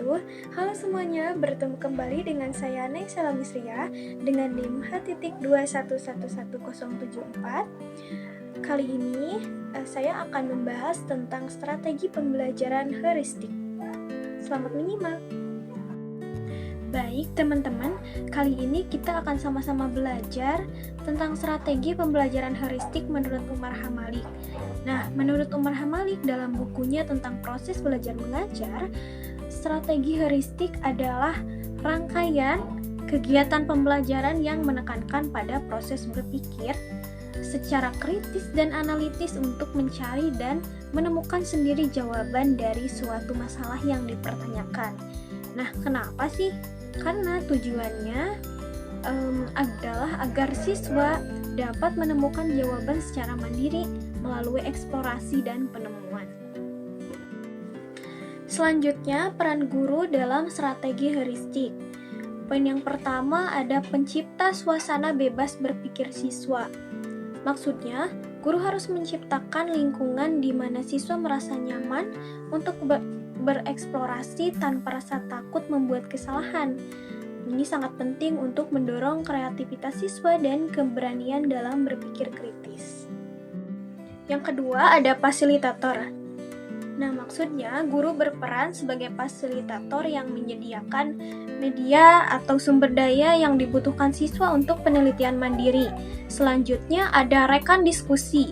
wabarakatuh. Halo semuanya, bertemu kembali dengan saya Naisala Misria dengan NIM H.2111074. Kali ini saya akan membahas tentang strategi pembelajaran heuristik. Selamat menyimak. Baik teman-teman, kali ini kita akan sama-sama belajar tentang strategi pembelajaran heuristik menurut Umar Hamalik. Nah, menurut Umar Hamalik dalam bukunya tentang proses belajar mengajar, strategi heuristik adalah rangkaian kegiatan pembelajaran yang menekankan pada proses berpikir secara kritis dan analitis untuk mencari dan menemukan sendiri jawaban dari suatu masalah yang dipertanyakan. Nah, kenapa sih? Karena tujuannya adalah agar siswa dapat menemukan jawaban secara mandiri melalui eksplorasi dan penemuan. Selanjutnya, peran guru dalam strategi heuristik. Poin yang pertama ada pencipta suasana bebas berpikir siswa. Maksudnya, guru harus menciptakan lingkungan di mana siswa merasa nyaman untuk bereksplorasi tanpa rasa takut membuat kesalahan. Ini sangat penting untuk mendorong kreativitas siswa dan keberanian dalam berpikir kritis. Yang kedua, ada fasilitator. Nah, maksudnya guru berperan sebagai fasilitator yang menyediakan media atau sumber daya yang dibutuhkan siswa untuk penelitian mandiri. Selanjutnya, ada rekan diskusi.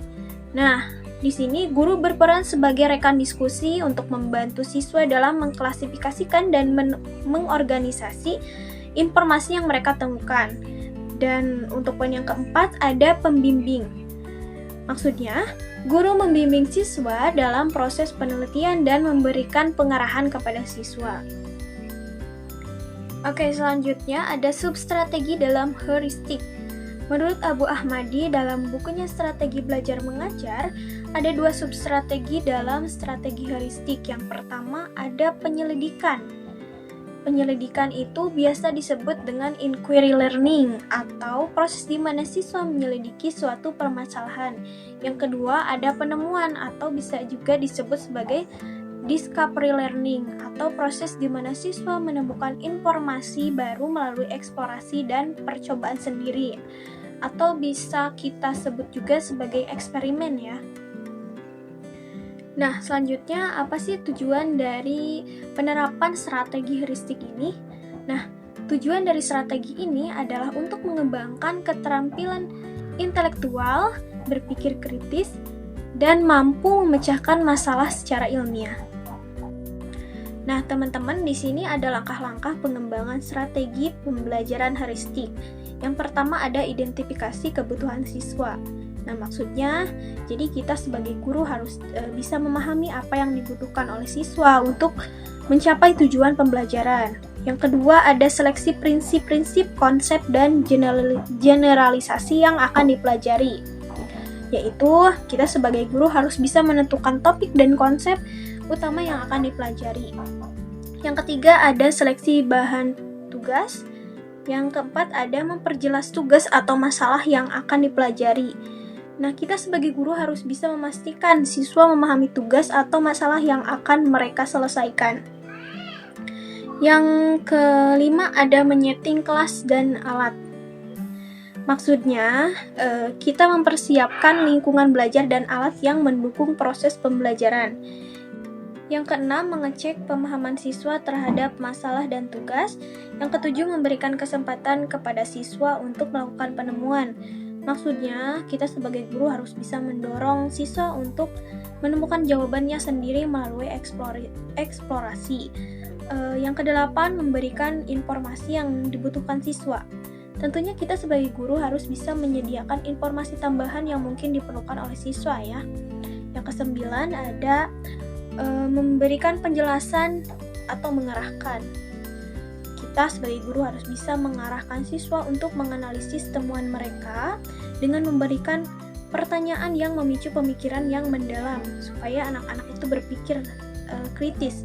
Nah, di sini guru berperan sebagai rekan diskusi untuk membantu siswa dalam mengklasifikasikan dan mengorganisasi informasi yang mereka temukan. Dan untuk poin yang keempat ada pembimbing. Maksudnya, guru membimbing siswa dalam proses penelitian dan memberikan pengarahan kepada siswa. Oke, selanjutnya ada substrategi dalam heuristik. Menurut Abu Ahmadi dalam bukunya Strategi Belajar Mengajar, ada dua substrategi dalam strategi heuristik. Yang pertama ada penyelidikan. Penyelidikan itu biasa disebut dengan inquiry learning atau proses di mana siswa menyelidiki suatu permasalahan. Yang kedua ada penemuan atau bisa juga disebut sebagai discovery learning atau proses di mana siswa menemukan informasi baru melalui eksplorasi dan percobaan sendiri, atau bisa kita sebut juga sebagai eksperimen ya. Nah, selanjutnya apa sih tujuan dari penerapan strategi heuristik ini? Nah, tujuan dari strategi ini adalah untuk mengembangkan keterampilan intelektual, berpikir kritis, dan mampu memecahkan masalah secara ilmiah. Nah, teman-teman, di sini ada langkah-langkah pengembangan strategi pembelajaran heuristik. Yang pertama ada identifikasi kebutuhan siswa. Nah, maksudnya, jadi kita sebagai guru harus bisa memahami apa yang dibutuhkan oleh siswa untuk mencapai tujuan pembelajaran. Yang kedua ada seleksi prinsip-prinsip, konsep, dan generalisasi yang akan dipelajari. Yaitu, kita sebagai guru harus bisa menentukan topik dan konsep utama yang akan dipelajari. Yang ketiga ada seleksi bahan tugas. Yang keempat ada memperjelas tugas atau masalah yang akan dipelajari. Nah, kita sebagai guru harus bisa memastikan siswa memahami tugas atau masalah yang akan mereka selesaikan. Yang kelima ada menyeting kelas dan alat. Maksudnya, kita mempersiapkan lingkungan belajar dan alat yang mendukung proses pembelajaran. Yang keenam, mengecek pemahaman siswa terhadap masalah dan tugas. Yang ketujuh, memberikan kesempatan kepada siswa untuk melakukan penemuan. Maksudnya, kita sebagai guru harus bisa mendorong siswa untuk menemukan jawabannya sendiri melalui eksplorasi. Yang kedelapan, memberikan informasi yang dibutuhkan siswa. Tentunya kita sebagai guru harus bisa menyediakan informasi tambahan yang mungkin diperlukan oleh siswa ya. Yang kesembilan ada memberikan penjelasan atau mengarahkan. Kita sebagai guru harus bisa mengarahkan siswa untuk menganalisis temuan mereka dengan memberikan pertanyaan yang memicu pemikiran yang mendalam supaya anak-anak itu berpikir kritis.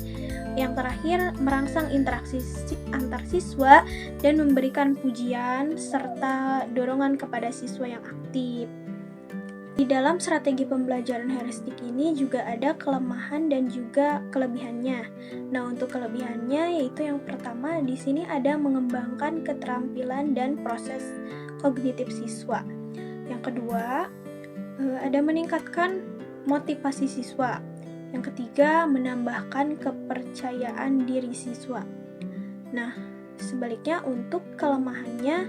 Yang terakhir, merangsang interaksi antar siswa dan memberikan pujian serta dorongan kepada siswa yang aktif. Di dalam strategi pembelajaran heuristik ini juga ada kelemahan dan juga kelebihannya. Nah, untuk kelebihannya yaitu yang pertama di sini ada mengembangkan keterampilan dan proses kognitif siswa. Yang kedua, ada meningkatkan motivasi siswa. Yang ketiga, menambahkan kepercayaan diri siswa. Nah, sebaliknya untuk kelemahannya,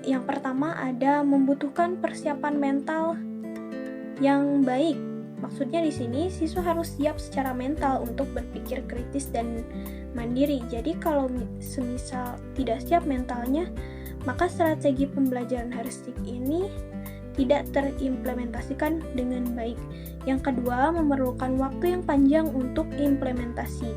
yang pertama ada membutuhkan persiapan mental yang baik. Maksudnya di sini siswa harus siap secara mental untuk berpikir kritis dan mandiri. Jadi kalau semisal tidak siap mentalnya, maka strategi pembelajaran heuristik ini tidak terimplementasikan dengan baik. Yang kedua, memerlukan waktu yang panjang untuk implementasi.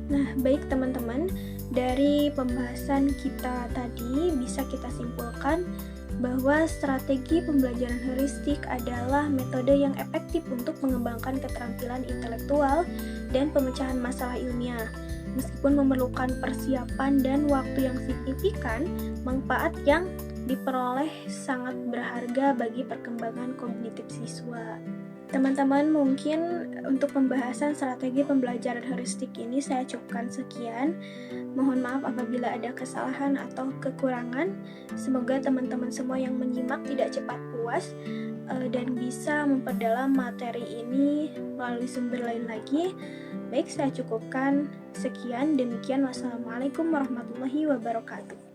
Nah, baik teman-teman, dari pembahasan kita tadi bisa kita simpulkan bahwa strategi pembelajaran heuristik adalah metode yang efektif untuk mengembangkan keterampilan intelektual dan pemecahan masalah ilmiah. Meskipun memerlukan persiapan dan waktu yang signifikan, manfaat yang diperoleh sangat berharga bagi perkembangan kognitif siswa. Teman-teman, mungkin untuk pembahasan strategi pembelajaran heuristik ini saya cukupkan sekian. Mohon maaf apabila ada kesalahan atau kekurangan. Semoga teman-teman semua yang menyimak tidak cepat puas dan bisa memperdalam materi ini melalui sumber lain lagi. Baik, saya cukupkan sekian. Demikian, wassalamualaikum warahmatullahi wabarakatuh.